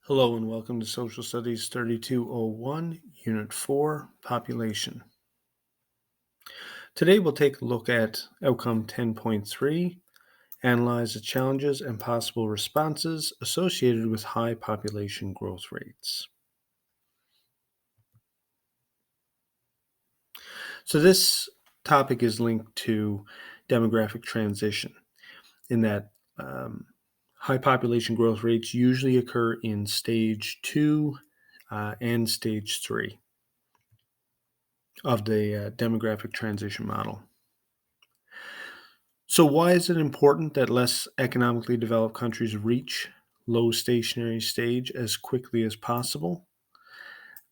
Hello and welcome to Social Studies 3201, Unit 4, Population. Today we'll take a look at Outcome 10.3, analyze the challenges and possible responses associated with high population growth rates. So this topic is linked to demographic transition in that high population growth rates usually occur in stage 2 and stage 3 of the demographic transition model. So, why is it important that less economically developed countries reach low stationary stage as quickly as possible?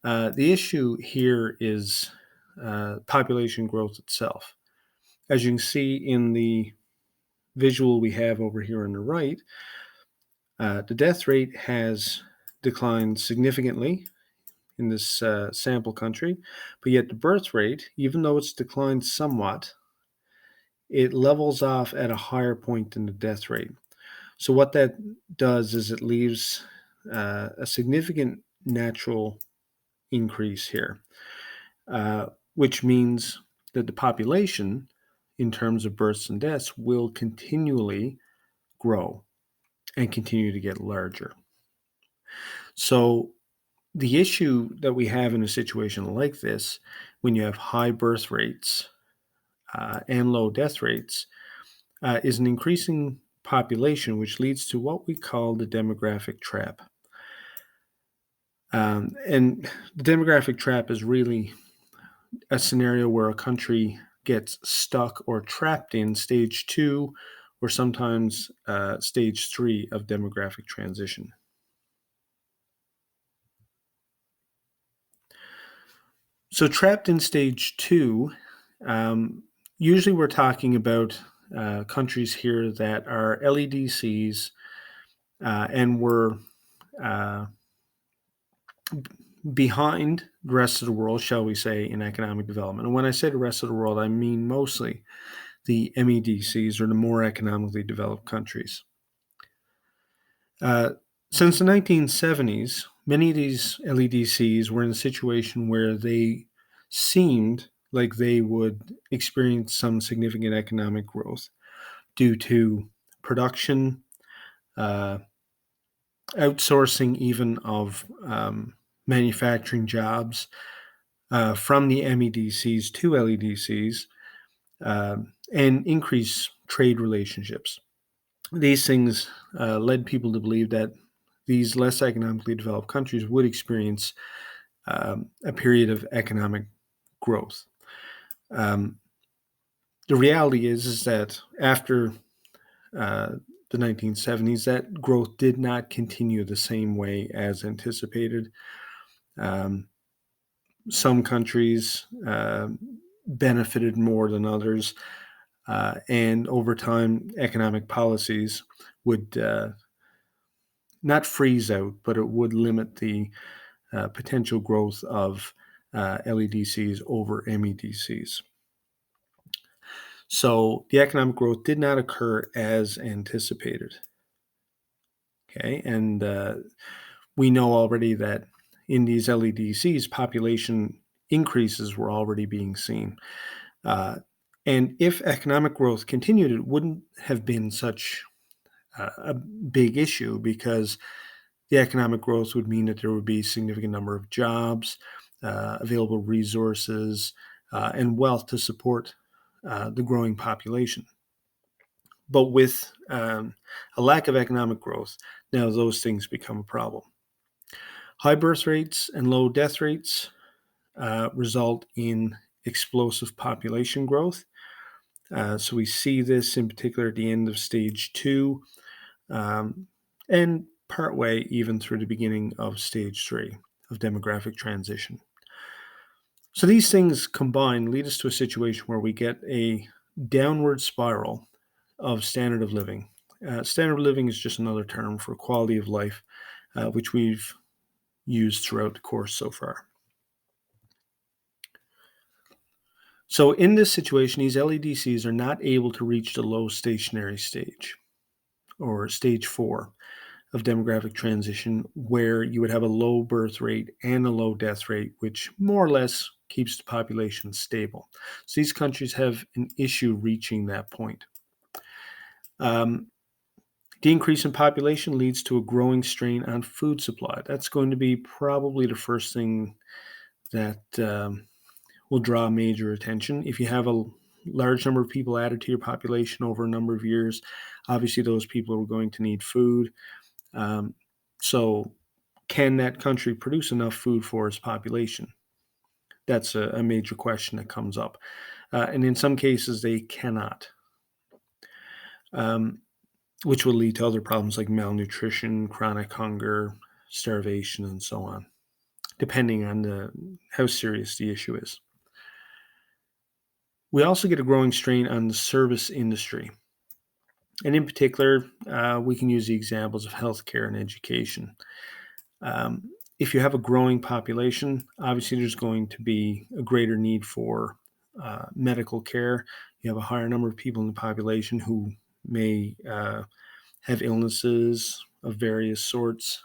The issue here is population growth itself. As you can see in the visual we have over here on the right, the death rate has declined significantly in this sample country, but yet the birth rate, even though it's declined somewhat, it levels off at a higher point than the death rate. So what that does is it leaves a significant natural increase here, which means that the population, in terms of births and deaths, will continually grow and continue to get larger. So the issue that we have in a situation like this, when you have high birth rates and low death rates, is an increasing population, which leads to what we call the demographic trap. And the demographic trap is really a scenario where a country gets stuck or trapped in stage 2 or sometimes stage 3 of demographic transition. So, trapped in stage 2, usually we're talking about countries here that are LEDCs and were behind the rest of the world, shall we say, in economic development. And when I say the rest of the world, I mean mostly the MEDCs, or the more economically developed countries. Since the 1970s, many of these LEDCs were in a situation where they seemed like they would experience some significant economic growth due to production, outsourcing even of manufacturing jobs from the MEDCs to LEDCs, and increase trade relationships. These things led people to believe that these less economically developed countries would experience a period of economic growth. The reality is that after the 1970s, that growth did not continue the same way as anticipated. Some countries benefited more than others, and over time, economic policies would not freeze out, but it would limit the potential growth of LEDCs over MEDCs. So the economic growth did not occur as anticipated. Okay, and we know already that in these LEDCs, population increases were already being seen. And if economic growth continued, it wouldn't have been such a big issue, because the economic growth would mean that there would be a significant number of jobs, available resources, and wealth to support the growing population. But with a lack of economic growth, now those things become a problem. High birth rates and low death rates result in explosive population growth. So we see this in particular at the end of stage 2, and partway even through the beginning of stage 3 of demographic transition. So these things combined lead us to a situation where we get a downward spiral of standard of living. Standard of living is just another term for quality of life, which we've used throughout the course so far. So in this situation, these LEDCs are not able to reach the low stationary stage, or stage 4. of demographic transition where you would have a low birth rate and a low death rate, which more or less keeps the population stable. So these countries have an issue reaching that point. Um, the increase in population leads to a growing strain on food supply. That's going to be probably the first thing that will draw major attention. If you have a large number of people added to your population over a number of years, obviously those people are going to need food. Um, so, can that country produce enough food for its population? That's a major question that comes up. And in some cases, they cannot, um, which will lead to other problems like malnutrition, chronic hunger, starvation, and so on, depending on how serious the issue is. We also get a growing strain on the service industry. And in particular, we can use the examples of healthcare and education. If you have a growing population, obviously there's going to be a greater need for medical care. You have a higher number of people in the population who may have illnesses of various sorts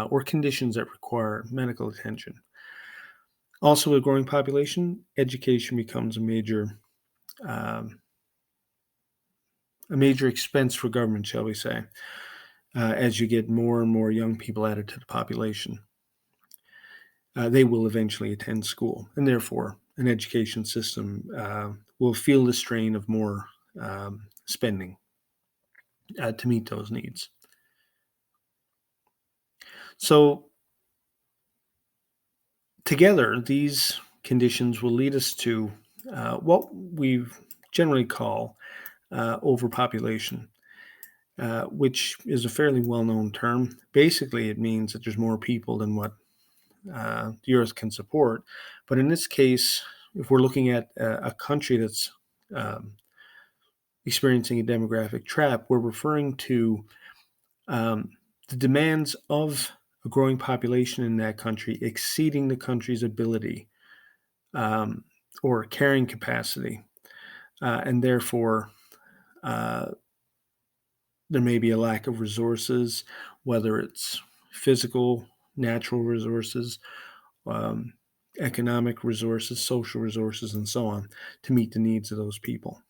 or conditions that require medical attention. Also, with a growing population, education becomes um, a major expense for government, shall we say, as you get more and more young people added to the population. They will eventually attend school, and therefore an education system will feel the strain of more spending to meet those needs. So together, these conditions will lead us to what we generally call overpopulation, which is a fairly well-known term. Basically, it means that there's more people than what the earth can support. But in this case, if we're looking at a country that's um, experiencing a demographic trap, we're referring to um, the demands of a growing population in that country exceeding the country's ability um, or carrying capacity. And therefore, uh, there may be a lack of resources, whether it's physical, natural resources, um, economic resources, social resources, and so on to meet the needs of those people.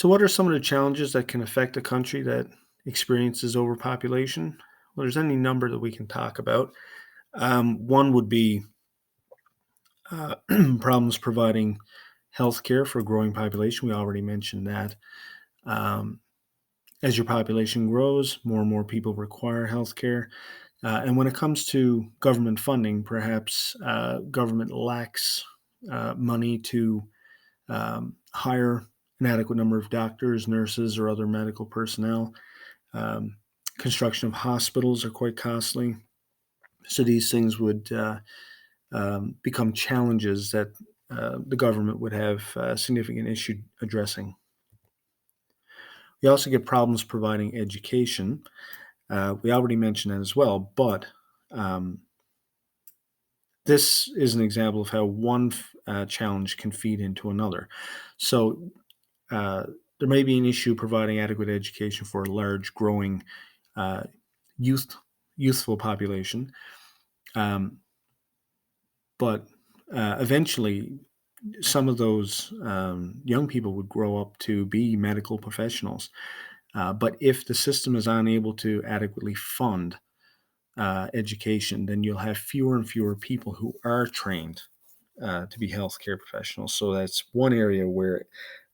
So, what are some of the challenges that can affect a country that experiences overpopulation? Well, there's any number that we can talk about. One would be problems providing health care for a growing population. We already mentioned that. Um, as your population grows, more and more people require health care. And when it comes to government funding, perhaps government lacks money to hire an adequate number of doctors, nurses, or other medical personnel. Um, construction of hospitals are quite costly. So these things would become challenges that the government would have significant issue addressing. We also get problems providing education. We already mentioned that as well, but um, this is an example of how one challenge can feed into another. So uh, there may be an issue providing adequate education for a large, growing uh, youth youthful population, um, but eventually, some of those young people would grow up to be medical professionals. But if the system is unable to adequately fund education, then you'll have fewer and fewer people who are trained to be healthcare professionals. So that's one area where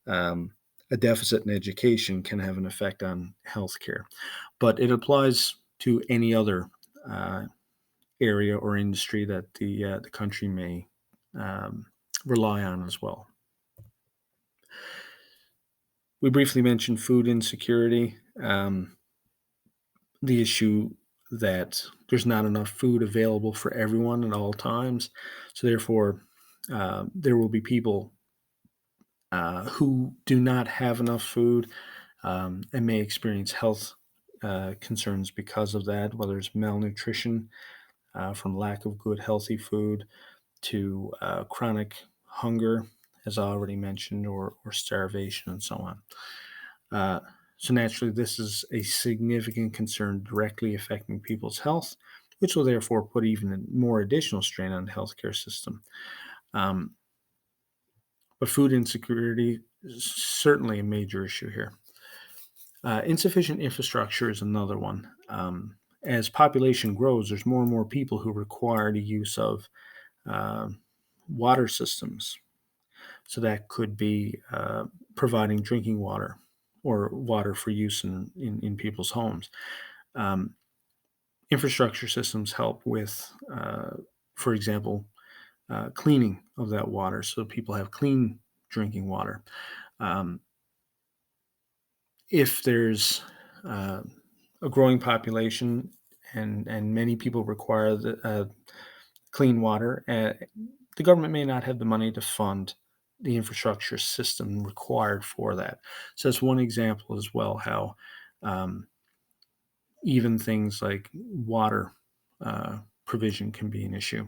um, a deficit in education can have an effect on healthcare. But it applies to any other uh, area or industry that the country may um, rely on as well. We briefly mentioned food insecurity, the issue that there's not enough food available for everyone at all times. So therefore, there will be people who do not have enough food and may experience health concerns because of that, whether it's malnutrition from lack of good, healthy food to chronic hunger as I already mentioned, or starvation and so on. Uh, so naturally, this is a significant concern directly affecting people's health, which will therefore put even more additional strain on the healthcare system. Um, but food insecurity is certainly a major issue here. Insufficient infrastructure is another one. As population grows, there's more and more people who require the use of uh, water systems. So that could be providing drinking water or water for use in people's homes. Um, Infrastructure systems help with, for example, cleaning of that water so people have clean drinking water. Um, if there's uh, a growing population and many people require clean water, the government may not have the money to fund the infrastructure system required for that. So that's one example as well how um, even things like water provision can be an issue.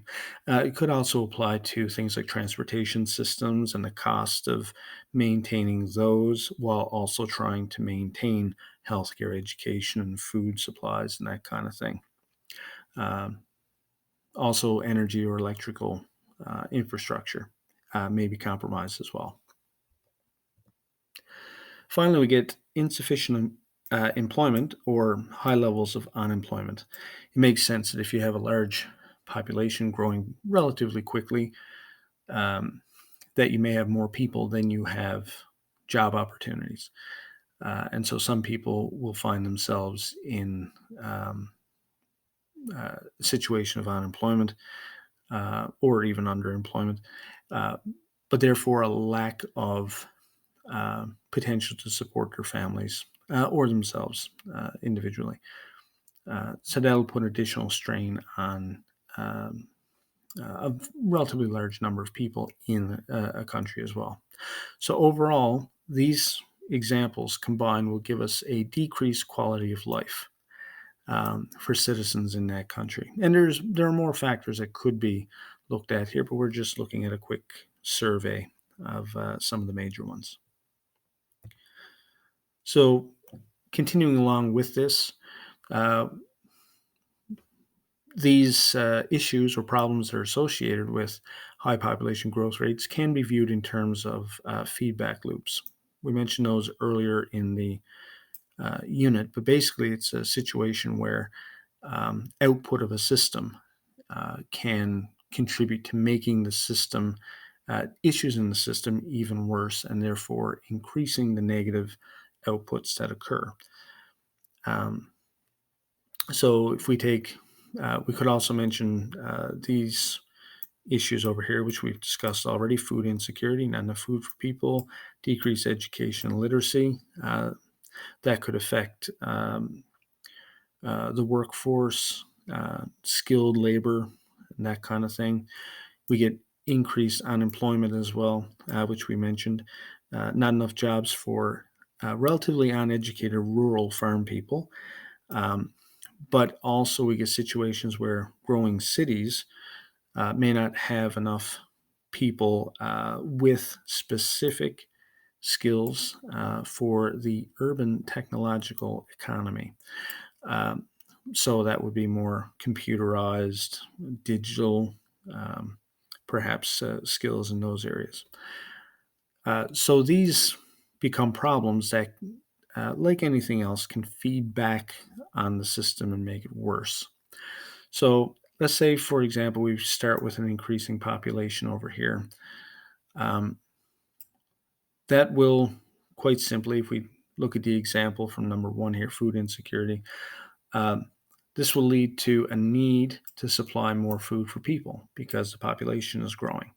It could also apply to things like transportation systems and the cost of maintaining those while also trying to maintain healthcare, education, and food supplies and that kind of thing. Um, Also, energy or electrical infrastructure may be compromised as well. Finally, we get insufficient employment or high levels of unemployment. It makes sense that if you have a large population growing relatively quickly, um, that you may have more people than you have job opportunities. And so some people will find themselves in a situation of unemployment or even underemployment, uh, but therefore a lack of potential to support their families or themselves individually. So that'll put additional strain on um, a relatively large number of people in a country as well. So overall, these examples combined will give us a decreased quality of life for citizens in that country. And there are more factors that could be looked at here, but we're just looking at a quick survey of some of the major ones. So continuing along with this, uh, these issues or problems that are associated with high population growth rates can be viewed in terms of feedback loops. We mentioned those earlier in the unit, but basically it's a situation where output of a system can contribute to making the system, issues in the system even worse, and therefore increasing the negative outputs that occur. Um, so if we take, we could also mention these issues over here, which we've discussed already: food insecurity, not enough food for people, decreased education and literacy. That could affect the workforce, skilled labor, and that kind of thing. We get increased unemployment as well, which we mentioned. Not enough jobs for relatively uneducated rural farm people. Um, but also, we get situations where growing cities may not have enough people with specific skills for the urban technological economy. Um, so that would be more computerized, digital, um, perhaps skills in those areas. So these become problems that, like anything else, can feed back on the system and make it worse. So let's say, for example, we start with an increasing population over here. Um, that will, quite simply, if we look at the example from number one here, food insecurity, um, this will lead to a need to supply more food for people because the population is growing.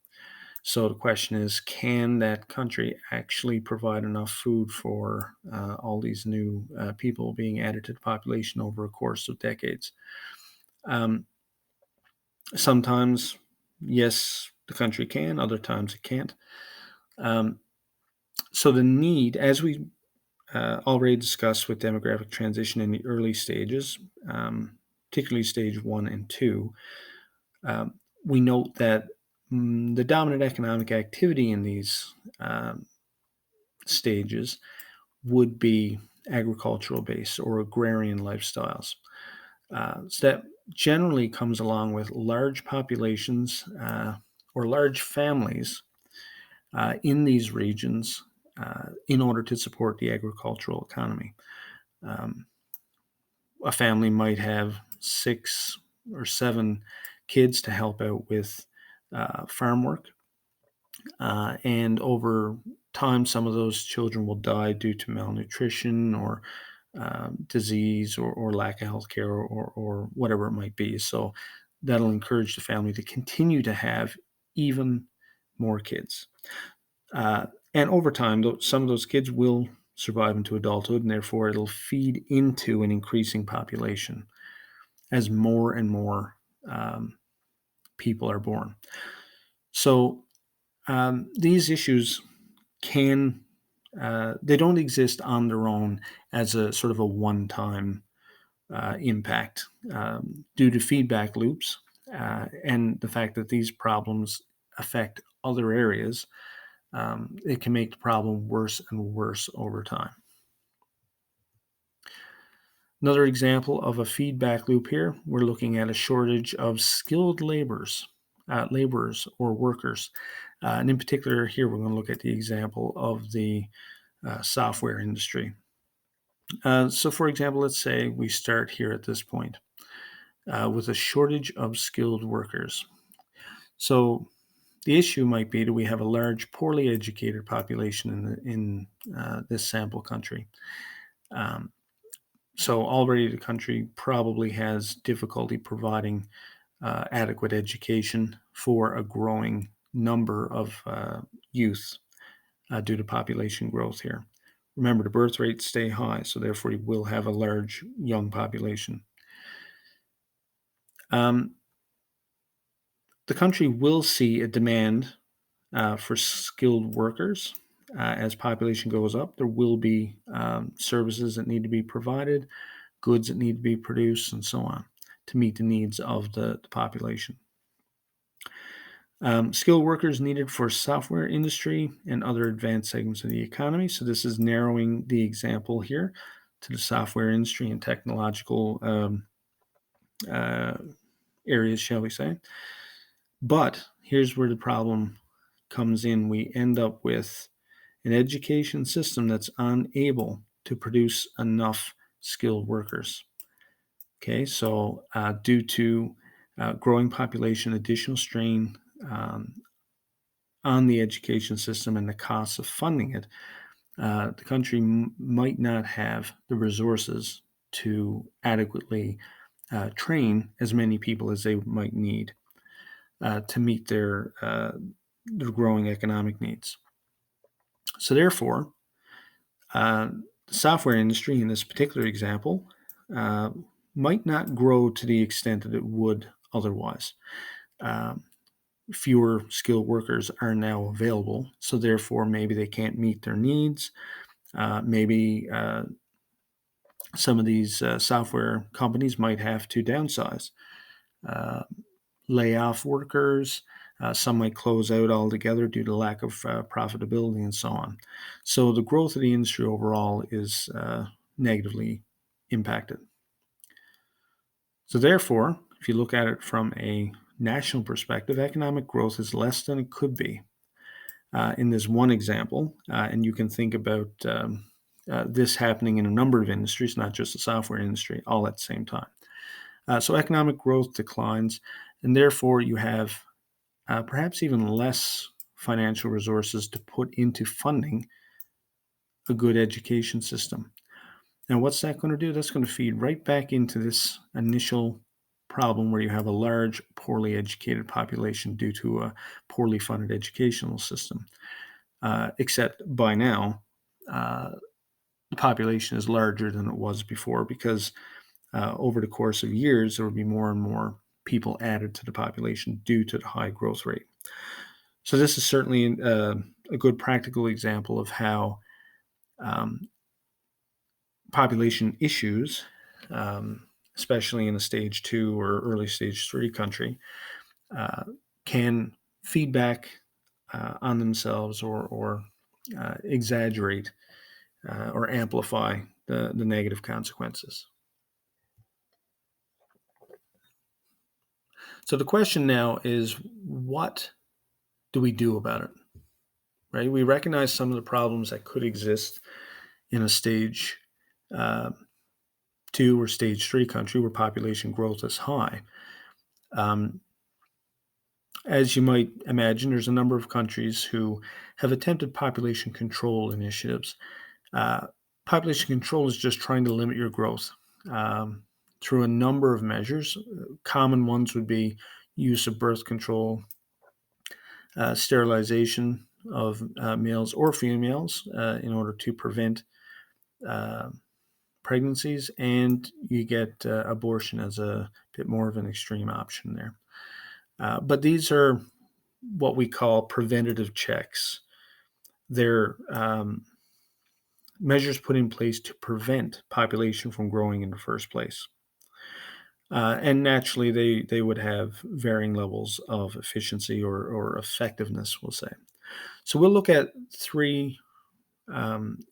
So the question is, can that country actually provide enough food for all these new people being added to the population over a course of decades? Um, Sometimes, yes, the country can, other times it can't. Um, so the need, as we already discussed with demographic transition in the early stages, particularly stage 1 and 2, um, we note that the dominant economic activity in these stages would be agricultural based or agrarian lifestyles. So that generally comes along with large populations or large families in these regions in order to support the agricultural economy. Um, a family might have 6 or 7 kids to help out with farm work. And over time, some of those children will die due to malnutrition or disease or lack of health care or whatever it might be. So that'll encourage the family to continue to have even more kids. And over time, some of those kids will survive into adulthood, and therefore it'll feed into an increasing population as more and more people are born. So these issues they don't exist on their own as a sort of a one-time impact due to feedback loops and the fact that these problems affect other areas. It can make the problem worse and worse over time. Another example of a feedback loop here, we're looking at a shortage of skilled laborers or workers. And in particular, here we're going to look at the example of the software industry. So, for example, let's say we start here at this point with a shortage of skilled workers. So, the issue might be that we have a large, poorly educated population in this sample country. So already the country probably has difficulty providing adequate education for a growing number of youth due to population growth here. Remember, the birth rates stay high, so therefore you will have a large young population. The country will see a demand for skilled workers as population goes up. There will be services that need to be provided, goods that need to be produced, and so on to meet the needs of the population. Skilled workers needed for software industry and other advanced segments of the economy. So this is narrowing the example here to the software industry and technological areas, shall we say. But here's where the problem comes in. We end up with an education system that's unable to produce enough skilled workers. Okay, so due to growing population, additional strain on the education system and the costs of funding it, the country might not have the resources to adequately train as many people as they might need to meet their growing economic needs. So therefore, the software industry in this particular example might not grow to the extent that it would otherwise. Fewer skilled workers are now available, so therefore maybe they can't meet their needs. Maybe some of these software companies might have to downsize, lay off workers. Some might close out altogether due to lack of profitability and so on. So the growth of the industry overall is negatively impacted. So therefore, if you look at it from a national perspective, economic growth is less than it could be in this one example. And you can think about this happening in a number of industries, not just the software industry, all at the same time. So economic growth declines, and therefore you have perhaps even less financial resources to put into funding a good education system. Now, what's that going to do? That's going to feed right back into this initial problem where you have a large, poorly educated population due to a poorly funded educational system. Except by now, the population is larger than it was before because over the course of years, there will be more and more people added to the population due to the high growth rate. So this is certainly a good practical example of how population issues, especially in a stage 2 or early stage 3 country, can feedback on themselves or exaggerate or amplify the negative consequences. So the question now is, what do we do about it? Right? We recognize some of the problems that could exist in a stage uh, 2 or stage 3 country where population growth is high. Um, as you might imagine, there's a number of countries who have attempted population control initiatives. Uh, Population control is just trying to limit your growth um, through a number of measures. Common ones would be use of birth control, sterilization of males or females in order to prevent uh, pregnancies, and you get abortion as a bit more of an extreme option there. But these are what we call preventative checks. They're measures put in place to prevent population from growing in the first place. And naturally, they would have varying levels of efficiency or effectiveness, we'll say. So we'll look at three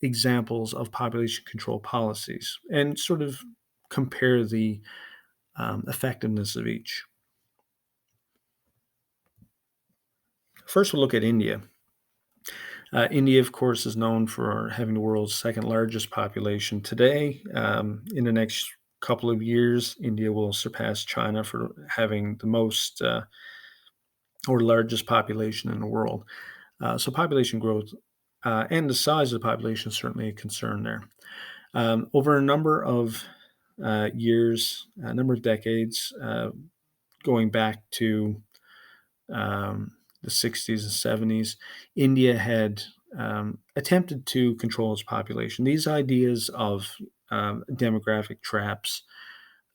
examples of population control policies and sort of compare the effectiveness of each. First, we'll look at India. India, of course, is known for having the world's second largest population today. In the next couple of years, India will surpass China for having the most or largest population in the world. So population growth and the size of the population is certainly a concern there. Over a number of years, a number of decades, going back to the 60s and 70s, India had attempted to control its population. These ideas of demographic traps,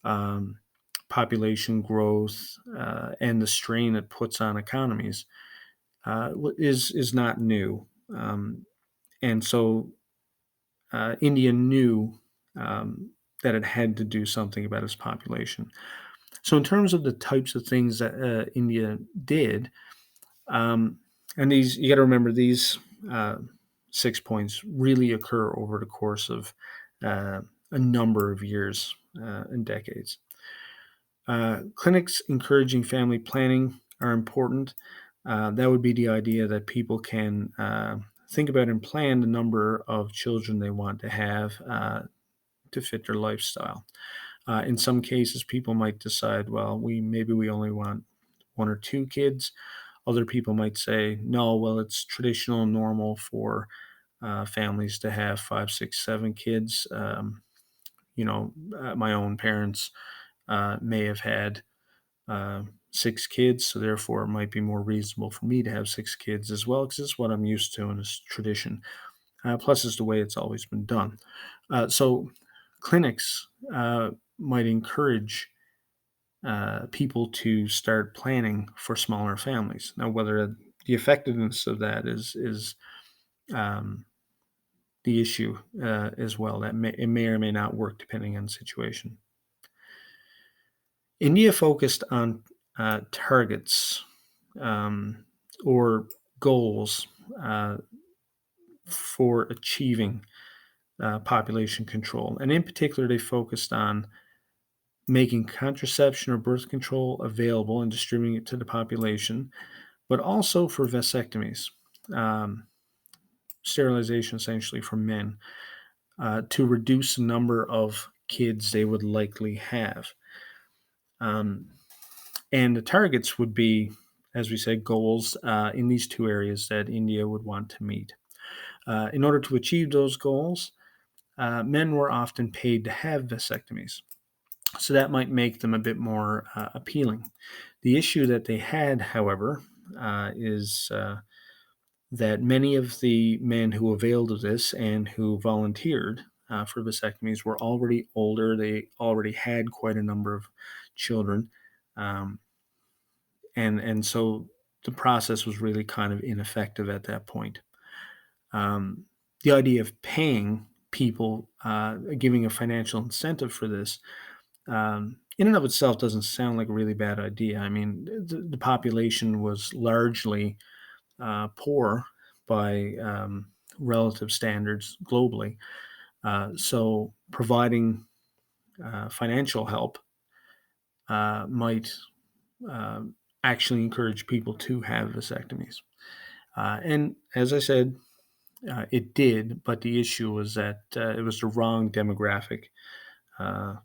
um, population growth, and the strain it puts on economies is not new. And so India knew that it had to do something about its population. So, in terms of the types of things that India did, and these, you got to remember, these uh, 6 points really occur over the course of a number of years and decades. Clinics encouraging family planning are important. That would be the idea that people can think about and plan the number of children they want to have to fit their lifestyle. In some cases, people might decide, well, maybe we only want 1 or 2 kids. Other people might say, no, well, it's traditional and normal for families to have 5, 6, 7 kids. My own parents may have had 6 kids, so therefore it might be more reasonable for me to have 6 kids as well, because it's what I'm used to and it's tradition. Plus, it's the way it's always been done. So clinics might encourage people to start planning for smaller families. Now, whether the effectiveness of that is um, the issue as well. It may or may not work depending on the situation. India focused on targets or goals for achieving population control. And in particular, they focused on making contraception or birth control available and distributing it to the population, but also for vasectomies, um, sterilization essentially for men, to reduce the number of kids they would likely have. Um, and the targets would be, as we said, goals in these two areas that India would want to meet. In order to achieve those goals, men were often paid to have vasectomies. So that might make them a bit more appealing. The issue that they had, however, is that many of the men who availed of this and who volunteered for vasectomies were already older. They already had quite a number of children. Um, and so the process was really kind of ineffective at that point. The idea of paying people, giving a financial incentive for this, in and of itself doesn't sound like a really bad idea. I mean, the population was largely poor by relative standards globally. So providing financial help might uh, actually encourage people to have vasectomies. And as I said, it did, but the issue was that it was the wrong demographic. Uh,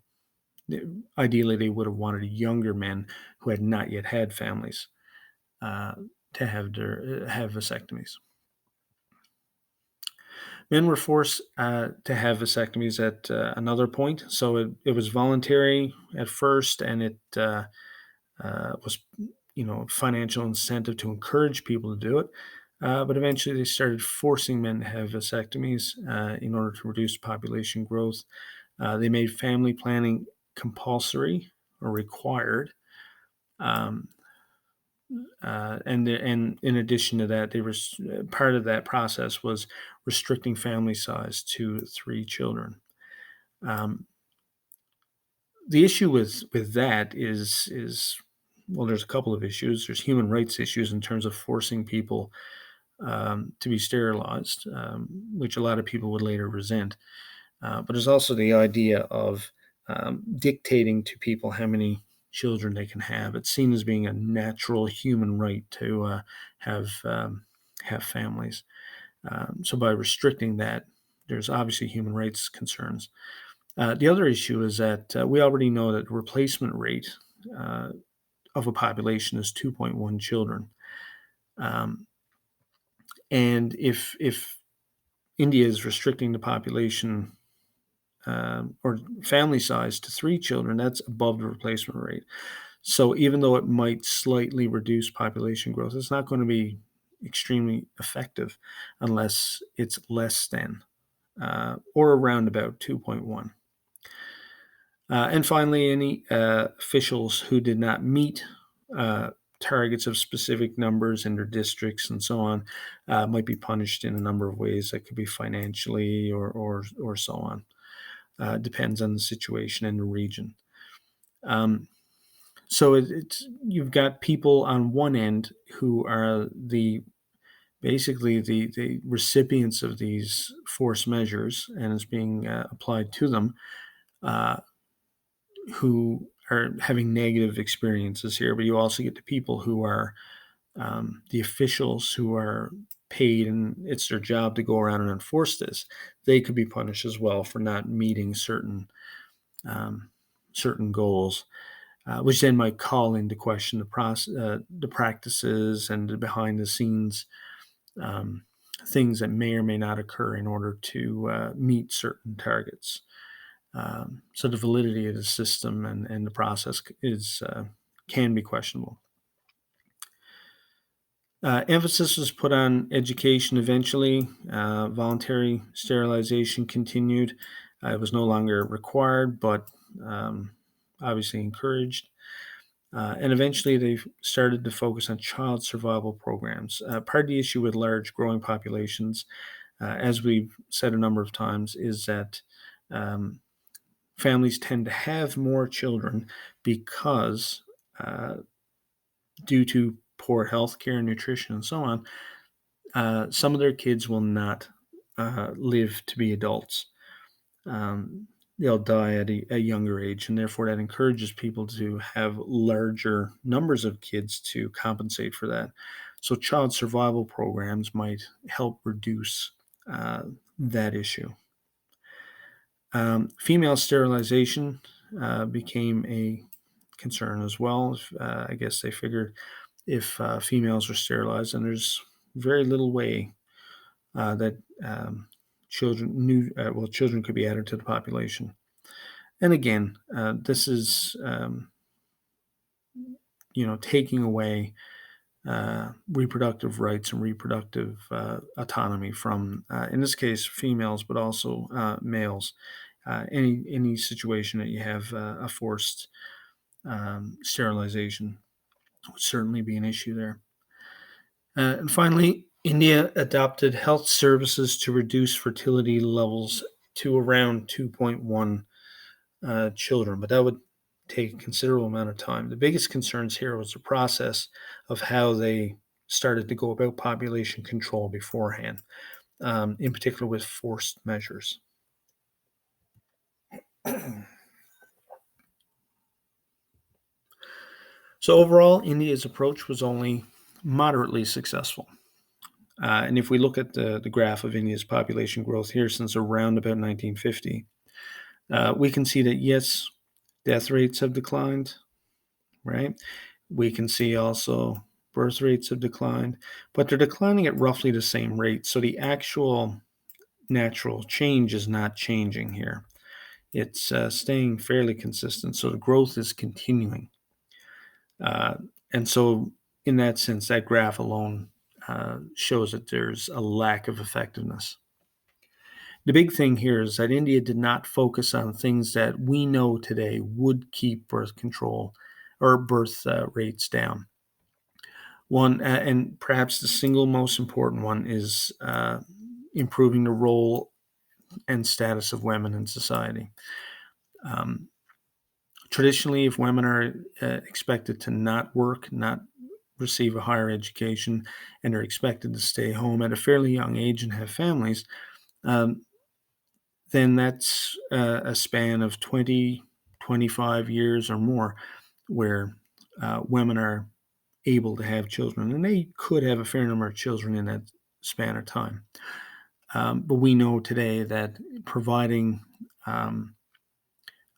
Ideally, they would have wanted younger men who had not yet had families uh, to have vasectomies. Men were forced to have vasectomies at another point, so it was voluntary at first, and it was financial incentive to encourage people to do it. But eventually, they started forcing men to have vasectomies in order to reduce population growth. They made family planning compulsory or required. Um, and in addition to that, they were part of that process was restricting family size to 3 children. Um, the issue with that is well, there's a couple of issues. There's human rights issues in terms of forcing people to be sterilized, which a lot of people would later resent. But there's also the idea of dictating to people how many children they can have. It's seen as being a natural human right to have have families. So by restricting that, there's obviously human rights concerns. The other issue is that we already know that the replacement rate uh, of a population is 2.1 children. Um, and if India is restricting the population or family size to 3 children, that's above the replacement rate. So even though it might slightly reduce population growth, it's not going to be extremely effective unless it's less than or around about 2.1. And finally, any officials who did not meet uh, targets of specific numbers in their districts and so on might be punished in a number of ways. That could be financially or so on. Depends on the situation and the region. Um, so it's you've got people on one end who are basically the recipients of these forced measures and is being applied to them, uh, who are having negative experiences here. But you also get the people who are the officials who are paid and it's their job to go around and enforce this. They could be punished as well for not meeting um, certain goals, which then might call into question the practices and the behind the scenes um, things that may or may not occur in order to meet certain targets. So the validity of the system and the process can be questionable. Emphasis was put on education eventually. Voluntary sterilization continued. It was no longer required, but um, obviously encouraged. And eventually they started to focus on child survival programs. Part of the issue with large growing populations, as we've said a number of times, is that um, families tend to have more children because, uh, due to poor health care, nutrition, and so on, some of their kids will not live to be adults. Um, they'll die at a younger age, and therefore that encourages people to have larger numbers of kids to compensate for that. So, child survival programs might help reduce that issue. Female sterilization became a concern as well. I guess they figured if females were sterilized, and there's very little way that children could be added to the population. And again, this is taking away reproductive rights and reproductive autonomy from, in this case, females, but also males. Any situation that you have a forced sterilization would certainly be an issue there. And finally, India adopted health services to reduce fertility levels to around 2.1 children, but take a considerable amount of time. The biggest concerns here was the process of how they started to go about population control beforehand, in particular with forced measures. So overall, India's approach was only moderately successful. And if we look at the graph of India's population growth here since around about 1950, we can see that, yes, death rates have declined, right? We can see also birth rates have declined, but they're declining at roughly the same rate. So the actual natural change is not changing here. It's staying fairly consistent. So the growth is continuing. And so, in that sense, that graph alone shows that there's a lack of effectiveness. The big thing here is that India did not focus on things that we know today would keep birth control or birth rates down. One, and perhaps the single most important one, is improving the role and status of women in society. Traditionally, if women are expected to not work, not receive a higher education, and are expected to stay home at a fairly young age and have families, um, then that's a span of 20, 25 years or more where women are able to have children. And they could have a fair number of children in that span of time. But we know today that providing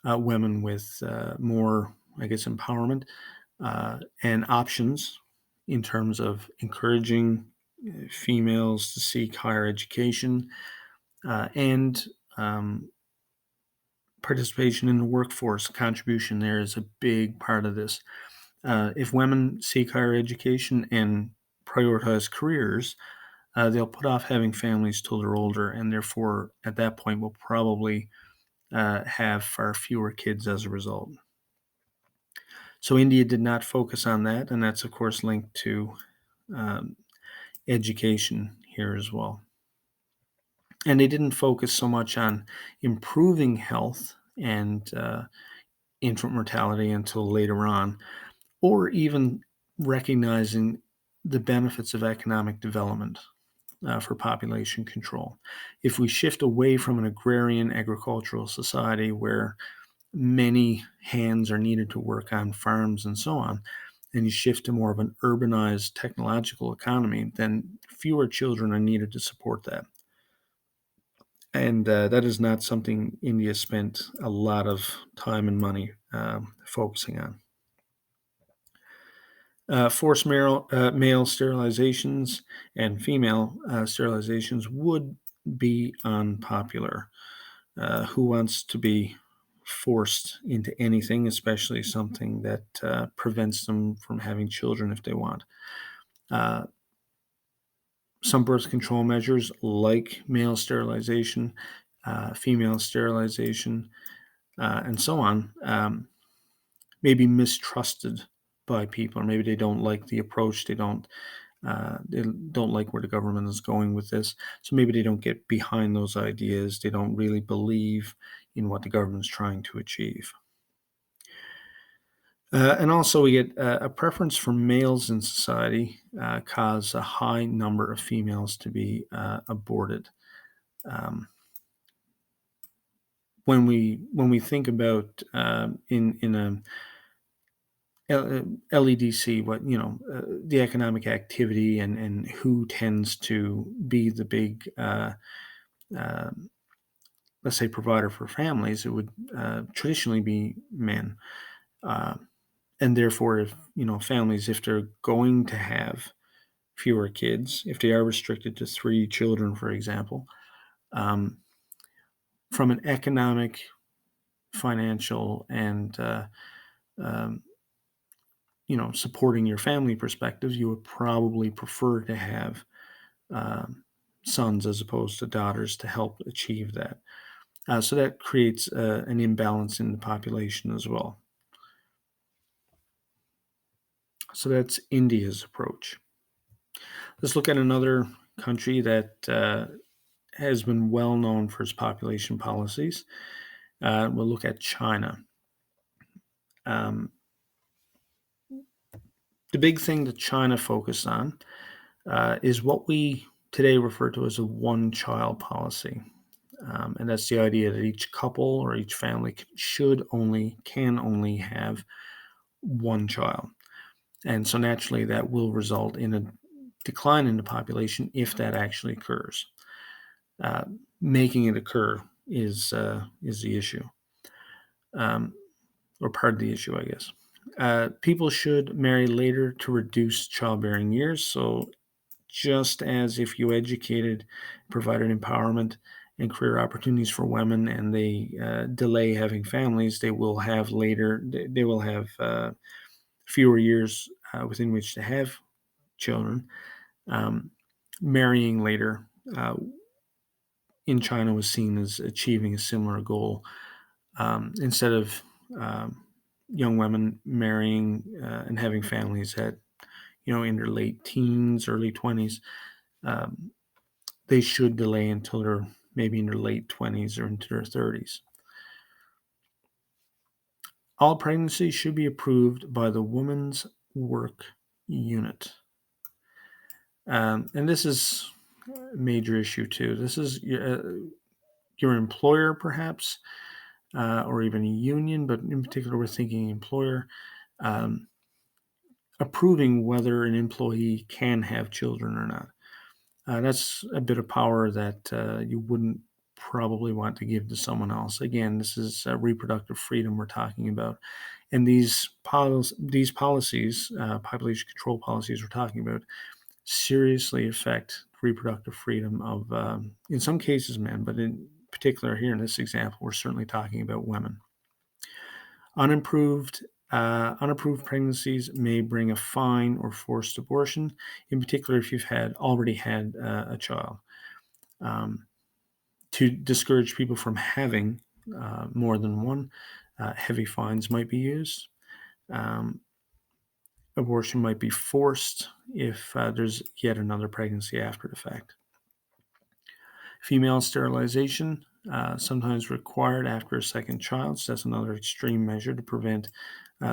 women with more, I guess, empowerment and options in terms of encouraging females to seek higher education and participation in the workforce. Contribution there is a big part of this. If women seek higher education and prioritize careers, they'll put off having families till they're older, and therefore at that point will probably have far fewer kids as a result. So India did not focus on that, and that's of course linked to um, education here as well. And they didn't focus so much on improving health and infant mortality until later on, or even recognizing the benefits of economic development for population control. If we shift away from an agrarian agricultural society where many hands are needed to work on farms and so on, and you shift to more of an urbanized technological economy, then fewer children are needed to support that. And that is not something India spent a lot of time and money focusing on. Forced male sterilizations and female sterilizations would be unpopular. Who wants to be forced into anything, especially something that prevents them from having children if they want? Uh, some birth control measures, like male sterilization, female sterilization, and so on, may be mistrusted by people, or maybe they don't like the approach. They don't like where the government is going with this. So maybe they don't get behind those ideas. They don't really believe in what the government's trying to achieve. And also, we get a preference for males in society cause a high number of females to be aborted. Um, when we think about in a LEDC, the economic activity and who tends to be the big, uh, let's say, provider for families, it would traditionally be men. Uh, and therefore, if families, if they're going to have fewer kids, if they are restricted to 3 children, for example, um, from an economic, financial, and um, supporting your family perspective, you would probably prefer to have um, sons as opposed to daughters to help achieve that. So that creates an imbalance in the population as well. So that's India's approach. Let's look at another country that has been well known for its population policies. We'll look at China. Um, the big thing that China focused on is what we today refer to as a one-child policy. And that's the idea that each couple or each family can only have one child. And so naturally that will result in a decline in the population if that actually occurs. Making it occur is the issue, um, or part of the issue, I guess. People should marry later to reduce childbearing years. So just as if you educated, provided empowerment and career opportunities for women, and they delay having families, they will have later. They will have fewer years within which to have children. Um, Marrying later in China was seen as achieving a similar goal. Instead of young women marrying and having families at in their late teens, early 20s, um, they should delay until they're maybe in their late 20s or into their 30s. All pregnancies should be approved by the Women's Work Unit. And this is a major issue too. This is your employer, perhaps, or even a union, but in particular, we're thinking employer, um, approving whether an employee can have children or not. That's a bit of power that you wouldn't probably want to give to someone else. Again, this is reproductive freedom we're talking about. And these policies, population control policies we're talking about, seriously affect reproductive freedom of, in some cases, men, but in particular here in this example, we're certainly talking about women. Unapproved pregnancies may bring a fine or forced abortion, in particular if you've already had a child. To discourage people from having more than one, heavy fines might be used. Um, Abortion might be forced if there's yet another pregnancy after the fact. Female sterilization, sometimes required after a second child. So that's another extreme measure to prevent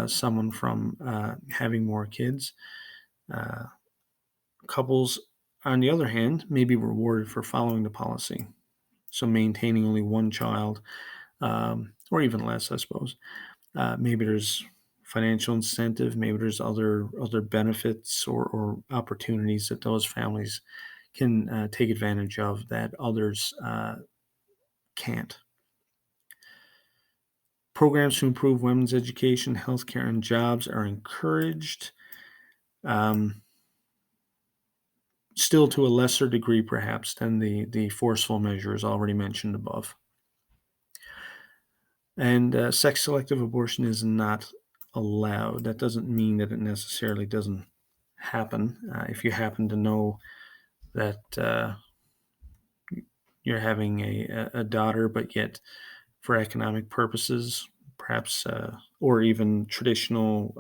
someone from having more kids. Couples, on the other hand, may be rewarded for following the policy. So maintaining only one child, or even less, I suppose. Maybe there's financial incentive. Maybe there's other benefits or opportunities that those families can take advantage of that others can't. Programs to improve women's education, healthcare, and jobs are encouraged, still to a lesser degree perhaps than the forceful measures already mentioned above. And sex-selective abortion is not allowed. That doesn't mean that it necessarily doesn't happen. If you happen to know that you're having a daughter, but yet for economic purposes, perhaps, or even traditional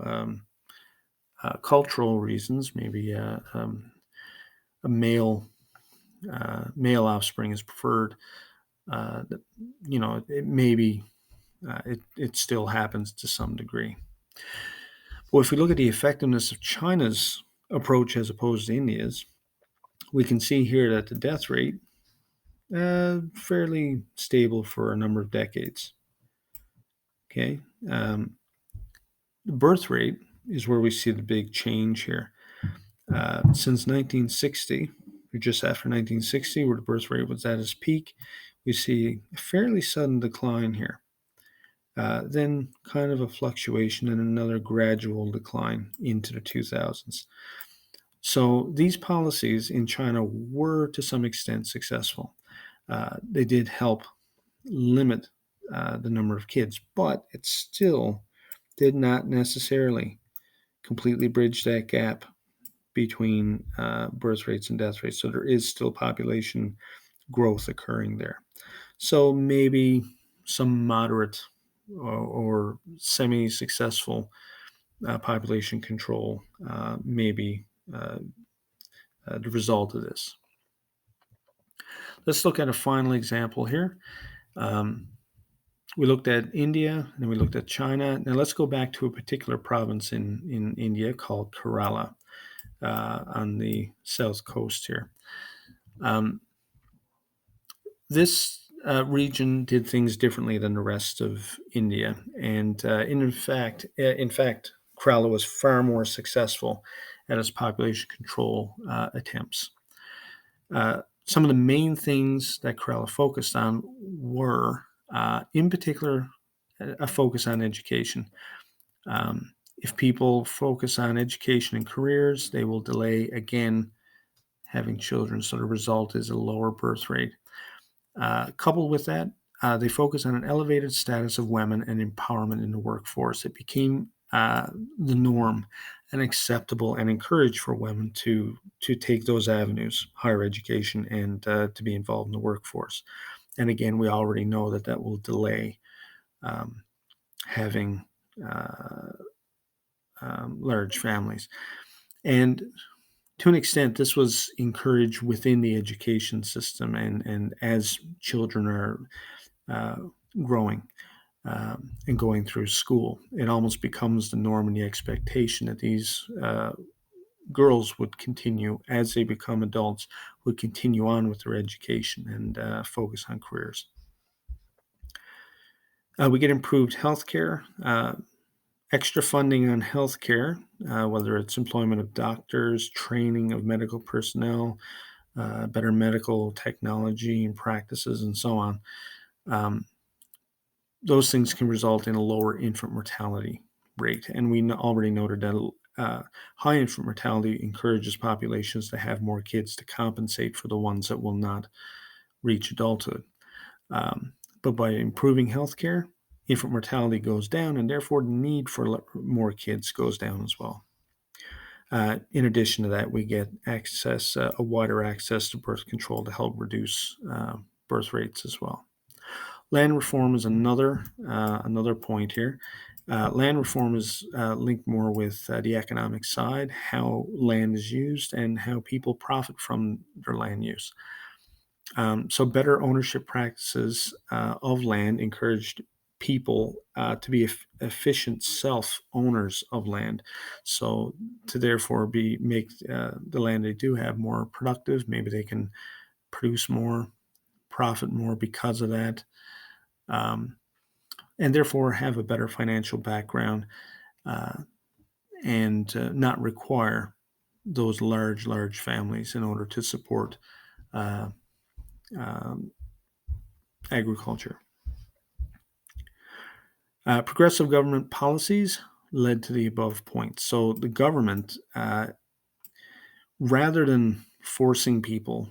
cultural reasons, maybe a male offspring is preferred. It maybe it still happens to some degree. Well, if we look at the effectiveness of China's approach as opposed to India's, we can see here that the death rate fairly stable for a number of decades. Okay, the birth rate is where we see the big change here. Since 1960, or just after 1960, where the birth rate was at its peak, we see a fairly sudden decline here. Then kind of a fluctuation and another gradual decline into the 2000s. So these policies in China were to some extent successful. They did help limit the number of kids, but it still did not necessarily completely bridge that gap between birth rates and death rates. So there is still population growth occurring there. So maybe some moderate or semi-successful population control may be the result of this. Let's look at a final example here. We looked at India, and then we looked at China. Now let's go back to a particular province in India called Kerala on the south coast here. This region did things differently than the rest of India, and in fact, Kerala was far more successful at its population control attempts. Some of the main things that Kerala focused on were, in particular, a focus on education. If people focus on education and careers, they will delay, again, having children. So the result is a lower birth rate. Coupled with that, they focus on an elevated status of women and empowerment in the workforce. It became the norm and acceptable and encouraged for women to take those avenues, higher education, and to be involved in the workforce. And again, we already know that that will delay having large families. And to an extent, this was encouraged within the education system, and as children are growing and going through school, it almost becomes the norm and the expectation that these girls would continue, as they become adults, would continue on with their education and focus on careers. We get improved healthcare, extra funding on healthcare, whether it's employment of doctors, training of medical personnel, better medical technology and practices, and so on. Those things can result in a lower infant mortality rate. And we already noted that high infant mortality encourages populations to have more kids to compensate for the ones that will not reach adulthood. But by improving healthcare, infant mortality goes down, and therefore the need for more kids goes down as well. In addition to that, we get a wider access to birth control to help reduce birth rates as well. Land reform is another point here. Land reform is linked more with the economic side, how land is used, and how people profit from their land use. So better ownership practices of land encouraged people to be efficient self-owners of land. So to therefore make the land they do have more productive. Maybe they can produce more, profit more because of that, and therefore have a better financial background and not require those large families in order to support agriculture. Progressive government policies led to the above points. So the government, rather than forcing people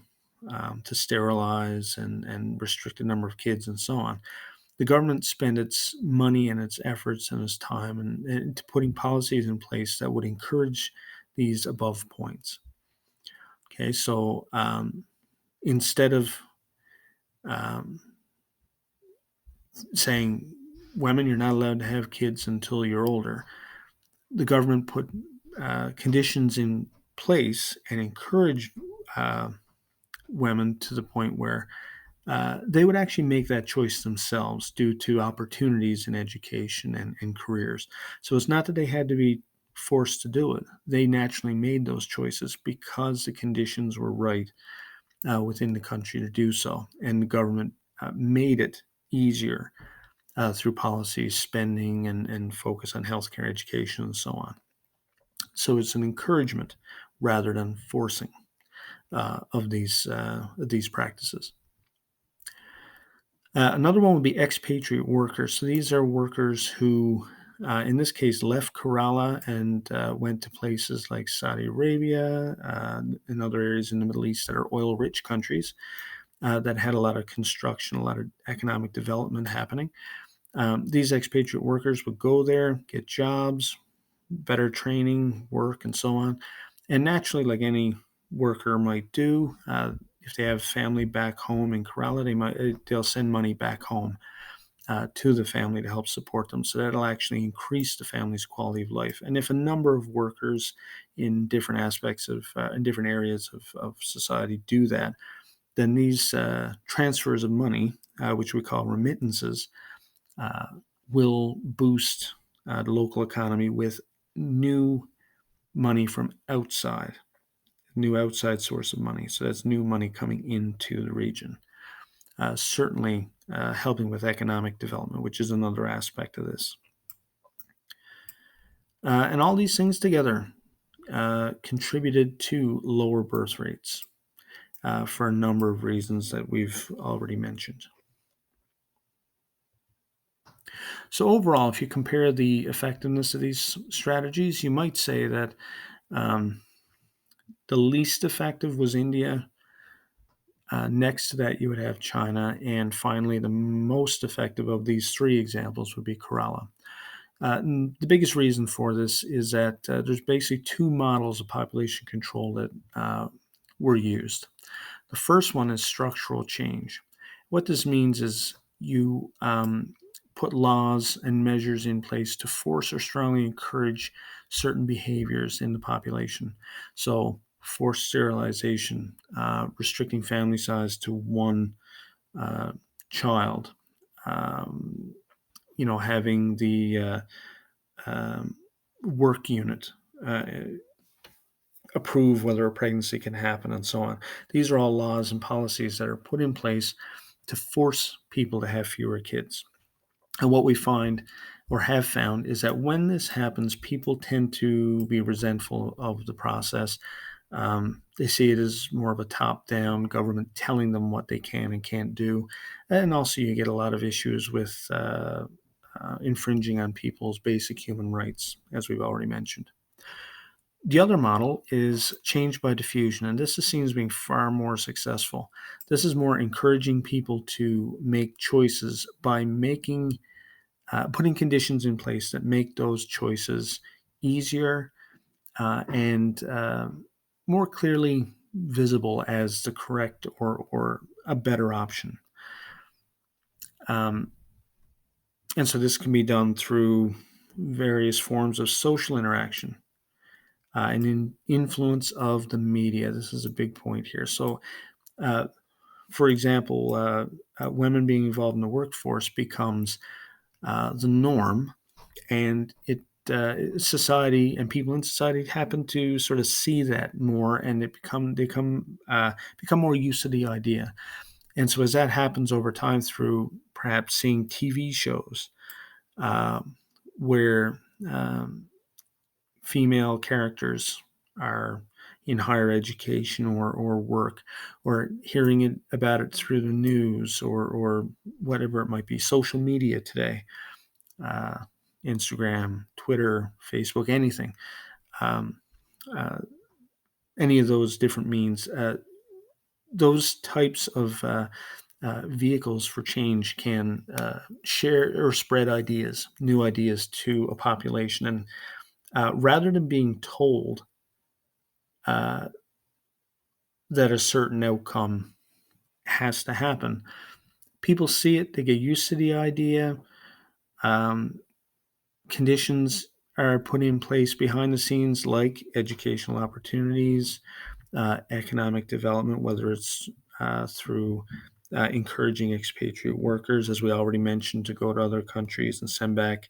to sterilize and restrict the number of kids and so on, the government spent its money and its efforts and its time into putting policies in place that would encourage these above points. Okay, so instead of saying, women, you're not allowed to have kids until you're older, the government put conditions in place and encouraged women to the point where they would actually make that choice themselves due to opportunities in education and careers. So it's not that they had to be forced to do it. They naturally made those choices because the conditions were right within the country to do so. And the government made it easier through policies, spending, and focus on healthcare, education, and so on. So it's an encouragement rather than forcing of these practices. Another one would be expatriate workers. So these are workers who, in this case, left Kerala and went to places like Saudi Arabia and other areas in the Middle East that are oil-rich countries that had a lot of construction, a lot of economic development happening. These expatriate workers would go there, get jobs, better training, work, and so on. And naturally, like any worker might do, if they have family back home in Kerala, they'll send money back home to the family to help support them. So that'll actually increase the family's quality of life. And if a number of workers in different aspects in different areas of society do that, then these transfers of money, which we call remittances, uh, will boost the local economy with new money from outside, new outside source of money. So that's new money coming into the region. Certainly helping with economic development, which is another aspect of this. And all these things together contributed to lower birth rates for a number of reasons that we've already mentioned. So overall, if you compare the effectiveness of these strategies, you might say that um, the least effective was India. Next to that, you would have China. And finally, the most effective of these three examples would be Kerala. And the biggest reason for this is that there's basically two models of population control that were used. The first one is structural change. What this means is you put laws and measures in place to force or strongly encourage certain behaviors in the population. So, forced sterilization, restricting family size to one uh, child, um, having the um, work unit uh, approve whether a pregnancy can happen and so on. These are all laws and policies that are put in place to force people to have fewer kids. And what we find or have found is that when this happens, people tend to be resentful of the process. They see it as more of a top down government telling them what they can and can't do. And also, you get a lot of issues with infringing on people's basic human rights, as we've already mentioned. The other model is change by diffusion, and this is seen as being far more successful. This is more encouraging people to make choices by putting conditions in place that make those choices easier and more clearly visible as the correct or a better option. Um, and so this can be done through various forms of social interaction and influence of the media. This is a big point here. So, uh, for example, women being involved in the workforce becomes the norm, and society and people in society happen to sort of see that more, and they become more used to the idea. And so, as that happens over time through perhaps seeing TV shows um, where um, female characters are in higher education or work, or hearing about it through the news or whatever it might be, social media today, uh, Instagram, Twitter, Facebook, anything, um, uh, any of those different means, those types of vehicles for change can share or spread ideas, new ideas to a population. And rather than being told uh, that a certain outcome has to happen, people see it, they get used to the idea. Um, Conditions are put in place behind the scenes, like educational opportunities, economic development, whether it's through encouraging expatriate workers, as we already mentioned, to go to other countries and send back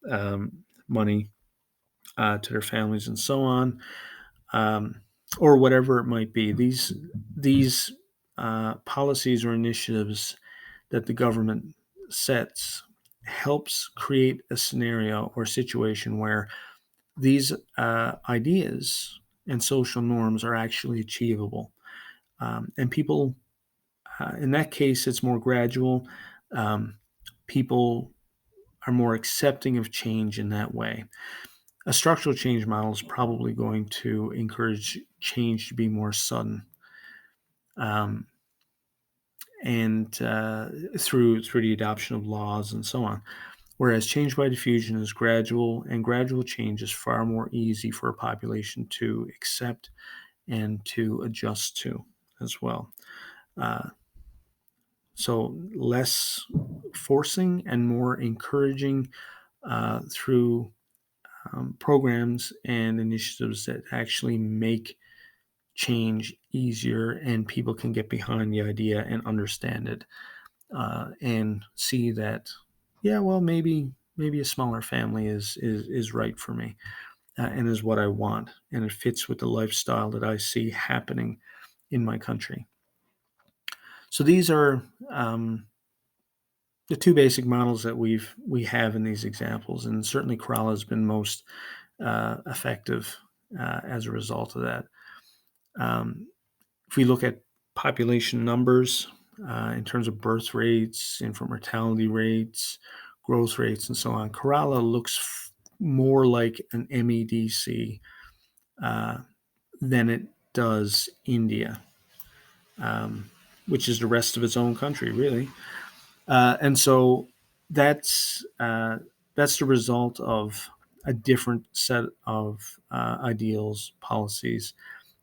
um, money to their families and so on, um, or whatever it might be. These policies or initiatives that the government sets helps create a scenario or situation where these ideas and social norms are actually achievable. And people, in that case, it's more gradual. Um, People are more accepting of change in that way. A structural change model is probably going to encourage change to be more sudden, um, and through the adoption of laws and so on. Whereas change by diffusion is gradual, and gradual change is far more easy for a population to accept and to adjust to as well. Uh, so less forcing and more encouraging through programs and initiatives that actually make change easier, and people can get behind the idea and understand it and see that yeah, well, maybe a smaller family is right for me, and is what I want, and it fits with the lifestyle that I see happening in my country. So these are the two basic models that we have in these examples, and certainly Kerala has been most effective as a result of that. Um, if we look at population numbers in terms of birth rates, infant mortality rates, growth rates, and so on, Kerala looks more like an MEDC uh, than it does India, um, which is the rest of its own country, really. And so that's uh, that's the result of a different set of ideals, policies,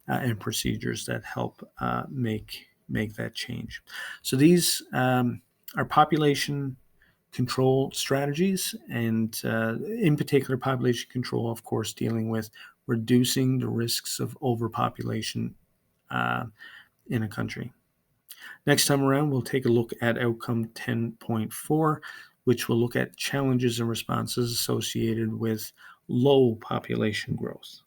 and procedures that help make that change. So these are population control strategies, and in particular, population control, of course, dealing with reducing the risks of overpopulation uh, in a country. Next time around, we'll take a look at outcome 10.4, which will look at challenges and responses associated with low population growth.